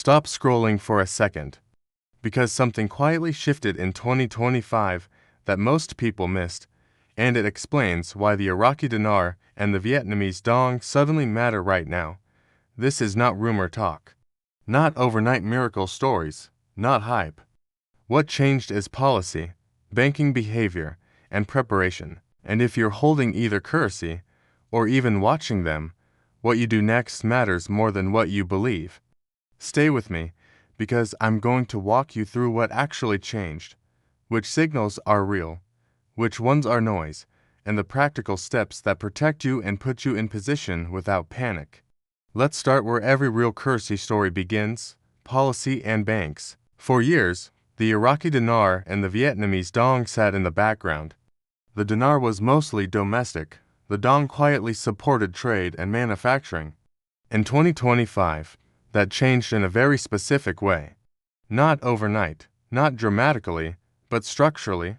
Stop scrolling for a second. Because something quietly shifted in 2025 that most people missed, and it explains why the Iraqi Dinar and the Vietnamese Dong suddenly matter right now. This is not rumor talk. Not overnight miracle stories, not hype. What changed is policy, banking behavior, and preparation. And if you're holding either currency, or even watching them, what you do next matters more than what you believe. Stay with me, because I'm going to walk you through what actually changed, which signals are real, which ones are noise, and the practical steps that protect you and put you in position without panic. Let's start where every real currency story begins: policy and banks. For years, the Iraqi dinar and the Vietnamese dong sat in the background. The dinar was mostly domestic. The dong quietly supported trade and manufacturing. In 2025, that changed in a very specific way. Not overnight, not dramatically, but structurally.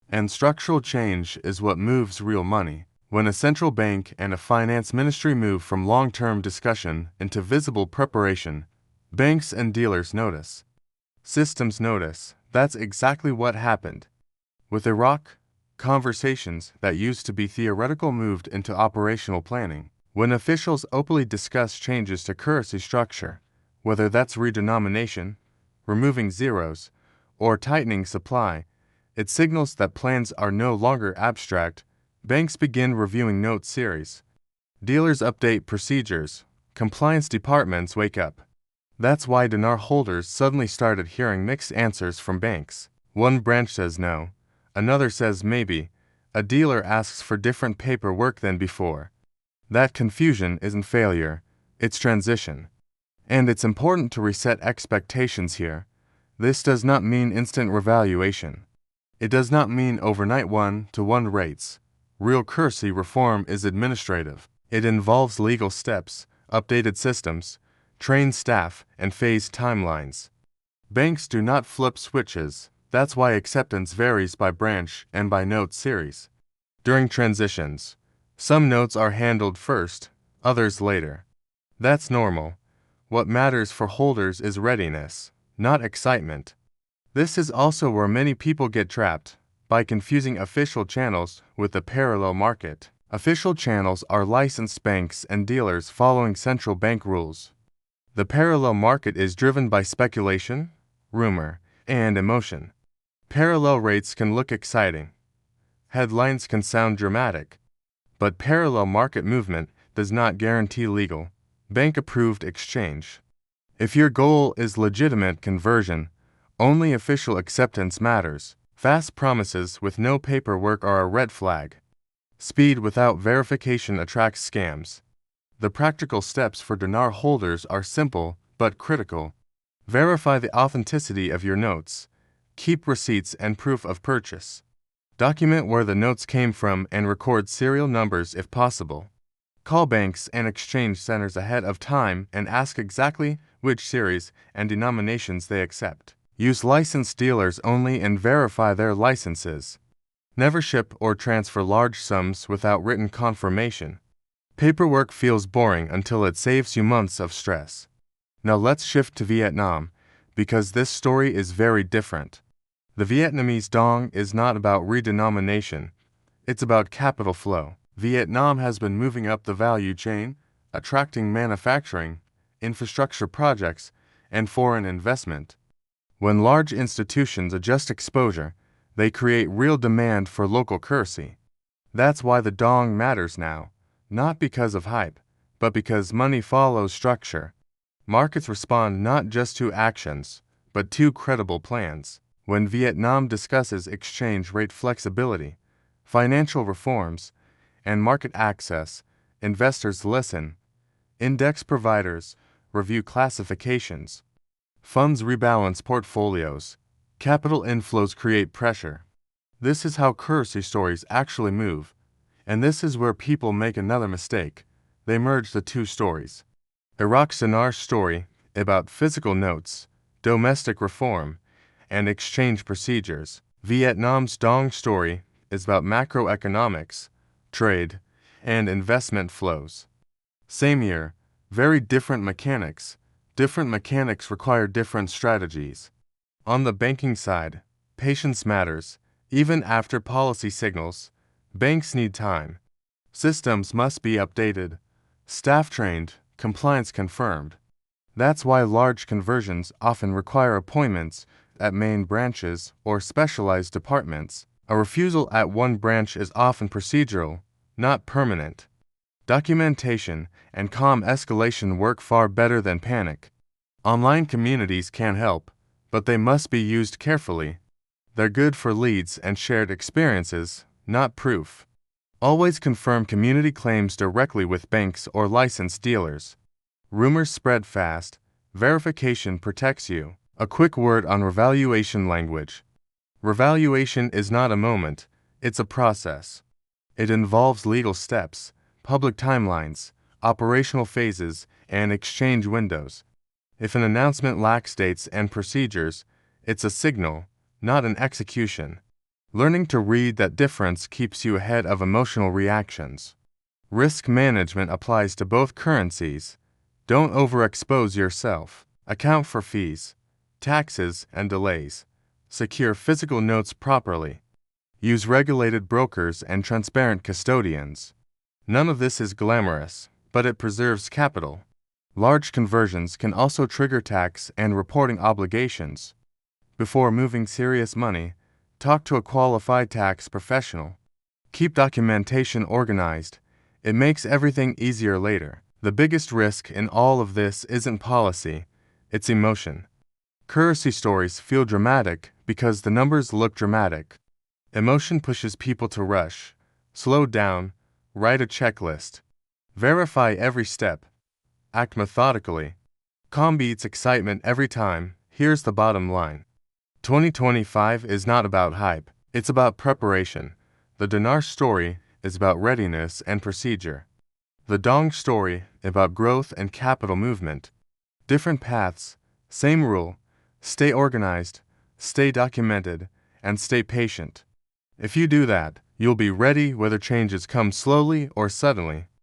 And structural change is what moves real money. When a central bank and a finance ministry move from long-term discussion into visible preparation, banks and dealers notice. Systems notice. That's exactly what happened. With Iraq, conversations that used to be theoretical moved into operational planning. When officials openly discuss changes to currency structure, whether that's redenomination, removing zeros, or tightening supply, it signals that plans are no longer abstract. Banks begin reviewing note series. Dealers update procedures. Compliance departments wake up. That's why dinar holders suddenly started hearing mixed answers from banks. One branch says no, another says maybe. A dealer asks for different paperwork than before. That confusion isn't failure, it's transition. And it's important to reset expectations here. This does not mean instant revaluation. It does not mean overnight one-to-one rates. Real currency reform is administrative. It involves legal steps, updated systems, trained staff, and phased timelines. Banks do not flip switches. That's why acceptance varies by branch and by note series. During transitions, some notes are handled first, others later. That's normal. What matters for holders is readiness, not excitement. This is also where many people get trapped, by confusing official channels with the parallel market. Official channels are licensed banks and dealers following central bank rules. The parallel market is driven by speculation, rumor, and emotion. Parallel rates can look exciting. Headlines can sound dramatic. But parallel market movement does not guarantee legal, bank-approved exchange. If your goal is legitimate conversion, only official acceptance matters. Fast promises with no paperwork are a red flag. Speed without verification attracts scams. The practical steps for dinar holders are simple but critical. Verify the authenticity of your notes. Keep receipts and proof of purchase. Document where the notes came from and record serial numbers if possible. Call banks and exchange centers ahead of time and ask exactly which series and denominations they accept. Use licensed dealers only and verify their licenses. Never ship or transfer large sums without written confirmation. Paperwork feels boring until it saves you months of stress. Now let's shift to Vietnam, because this story is very different. The Vietnamese dong is not about redenomination, it's about capital flow. Vietnam has been moving up the value chain, attracting manufacturing, infrastructure projects, and foreign investment. When large institutions adjust exposure, they create real demand for local currency. That's why the dong matters now, not because of hype, but because money follows structure. Markets respond not just to actions, but to credible plans. When Vietnam discusses exchange rate flexibility, financial reforms, and market access, investors listen. Index providers review classifications. Funds rebalance portfolios. Capital inflows create pressure. This is how currency stories actually move. And this is where people make another mistake. They merge the two stories. Iraq's dinar story, about physical notes, domestic reform, and exchange procedures. Vietnam's dong story is about macroeconomics, trade, and investment flows. Same year, very different mechanics. Different mechanics require different strategies. On the banking side, patience matters. Even after policy signals, banks need time. Systems must be updated, staff trained, compliance confirmed. That's why large conversions often require appointments at main branches or specialized departments. A refusal at one branch is often procedural, not permanent. Documentation and calm escalation work far better than panic. Online communities can help, but they must be used carefully. They're good for leads and shared experiences, not proof. Always confirm community claims directly with banks or licensed dealers. Rumors spread fast. Verification protects you. A quick word on revaluation language. Revaluation is not a moment, it's a process. It involves legal steps, public timelines, operational phases, and exchange windows. If an announcement lacks dates and procedures, it's a signal, not an execution. Learning to read that difference keeps you ahead of emotional reactions. Risk management applies to both currencies. Don't overexpose yourself. Account for fees, taxes, and delays. Secure physical notes properly. Use regulated brokers and transparent custodians. None of this is glamorous, but it preserves capital. Large conversions can also trigger tax and reporting obligations. Before moving serious money, talk to a qualified tax professional. Keep documentation organized. It makes everything easier later. The biggest risk in all of this isn't policy, it's emotion. Currency stories feel dramatic because the numbers look dramatic. Emotion pushes people to rush. Slow down, write a checklist. Verify every step. Act methodically. Calm beats excitement every time. Here's the bottom line. 2025 is not about hype, it's about preparation. The Dinar story is about readiness and procedure. The Dong story about growth and capital movement. Different paths, same rule. Stay organized, stay documented, and stay patient. If you do that, you'll be ready whether changes come slowly or suddenly.